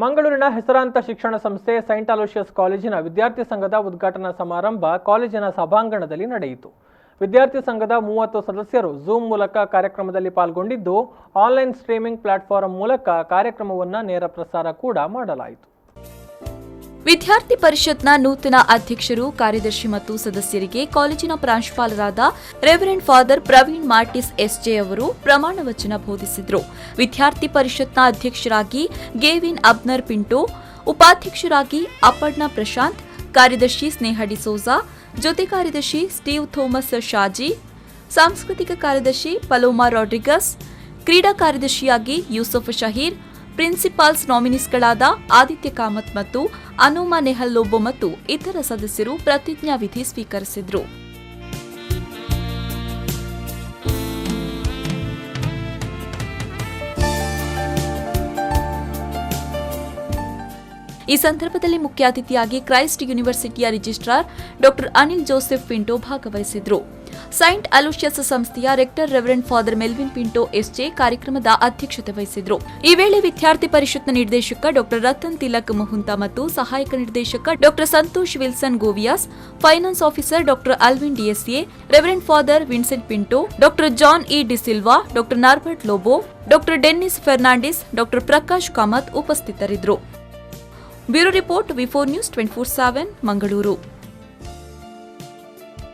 ಮಂಗಳೂರಿನ ಹೆಸರಾಂತ ಶಿಕ್ಷಣ ಸಂಸ್ಥೆ ಸೈಂಟ್ ಅಲೋಶಿಯಸ್ ಕಾಲೇಜಿನ ವಿದ್ಯಾರ್ಥಿ ಸಂಘದ ಉದ್ಘಾಟನಾ ಸಮಾರಂಭ ಕಾಲೇಜಿನ ಸಭಾಂಗಣದಲ್ಲಿ ನಡೆಯಿತು. ವಿದ್ಯಾರ್ಥಿ ಸಂಘದ 30 ಸದಸ್ಯರು ಝೂಮ್ ಮೂಲಕ ಕಾರ್ಯಕ್ರಮದಲ್ಲಿ ಪಾಲ್ಗೊಂಡಿದ್ದು, ಆನ್ಲೈನ್ ಸ್ಟ್ರೀಮಿಂಗ್ ಪ್ಲಾಟ್ಫಾರ್ಮ್ ಮೂಲಕ ಕಾರ್ಯಕ್ರಮವನ್ನು ನೇರ ಪ್ರಸಾರ ಕೂಡ ಮಾಡಲಾಯಿತು. ವಿದ್ಯಾರ್ಥಿ ಪರಿಷತ್ನ ನೂತನ ಅಧ್ಯಕ್ಷರು, ಕಾರ್ಯದರ್ಶಿ ಮತ್ತು ಸದಸ್ಯರಿಗೆ ಕಾಲೇಜಿನ ಪ್ರಾಂಶುಪಾಲರಾದ ರೆವರೆಂಡ್ ಫಾದರ್ ಪ್ರವೀಣ್ ಮಾರ್ಟಿಸ್ ಎಸ್ಜೆ ಅವರು ಪ್ರಮಾಣ ವಚನ ಬೋಧಿಸಿದರು. ವಿದ್ಯಾರ್ಥಿ ಪರಿಷತ್ನ ಅಧ್ಯಕ್ಷರಾಗಿ ಗೇವಿನ್ ಅಬ್ನರ್ ಪಿಂಟೋ, ಉಪಾಧ್ಯಕ್ಷರಾಗಿ ಅಪರ್ಣಾ ಪ್ರಶಾಂತ್, ಕಾರ್ಯದರ್ಶಿ ಸ್ನೇಹ ಡಿಸೋಜಾ, ಜೊತೆ ಕಾರ್ಯದರ್ಶಿ ಸ್ಟೀವ್ ಥೋಮಸ್ ಶಾಜಿ, ಸಾಂಸ್ಕೃತಿಕ ಕಾರ್ಯದರ್ಶಿ ಪಲೋಮಾ ರಾಡ್ರಿಗಸ್, ಕ್ರೀಡಾ ಕಾರ್ಯದರ್ಶಿಯಾಗಿ ಯೂಸುಫ್ ಶಹೀರ್, ಪ್ರಿನ್ಸಿಪಾಲ್ಸ್ ನಾಮಿನೀಸ್ಗಳಾದ ಆದಿತ್ಯ ಕಾಮತ್ ಮತ್ತು ಅನುಮಾ ನೆಹಲ್ ಲೋಬೋ ಮತ್ತು ಇತರ ಸದಸ್ಯರು ಪ್ರತಿಜ್ಞಾವಿಧಿ ಸ್ವೀಕರಿಸಿದರು. ಈ ಸಂದರ್ಭದಲ್ಲಿ ಮುಖ್ಯ ಅತಿಥಿಯಾಗಿ ಕ್ರೈಸ್ಟ್ ಯೂನಿವರ್ಸಿಟಿಯ ರಿಜಿಸ್ಟ್ರಾರ್ ಡಾ ಅನಿಲ್ ಜೋಸೆಫ್ ಪಿಂಟೋ ಭಾಗವಹಿಸಿದರು. ಸೈಂಟ್ ಅಲೋಶಿಯಸ್ ಸಂಸ್ಥೆಯ rector reverend father Melvin Pinto SJ ಕಾರ್ಯಕ್ರಮದ ಅಧ್ಯಕ್ಷತೆ ವಹಿಸಿದರು. ಈ ವೇಳೆ ವಿದ್ಯಾರ್ಥಿ ಪರಿಷತ್ನ ನಿರ್ದೇಶಕ ಡಾ ರತನ್ ತಿಲಕ್ ಮುಹುಂತಾ ಮತ್ತು ಸಹಾಯಕ ನಿರ್ದೇಶಕ Dr Santosh Wilson Goveas, finance officer Dr Alwin D'Sa, reverend father Vincent Pinto, Dr John E D'Silva, ಡಾ ನಾರ್ಬರ್ಟ್ ಲೋಬೋ, ಡಾ ಡೆನ್ನಿಸ್ ಫೆರ್ನಾಂಡಿಸ್, ಡಾ ಪ್ರಕಾಶ್ ಕಾಮತ್ ಉಪಸ್ಥಿತರಿದ್ದರು. ಬ್ಯೂರೋ ರಿಪೋರ್ಟ್ ವಿ4 ನ್ಯೂಸ್ 24/7 ಮಂಗಳೂರು.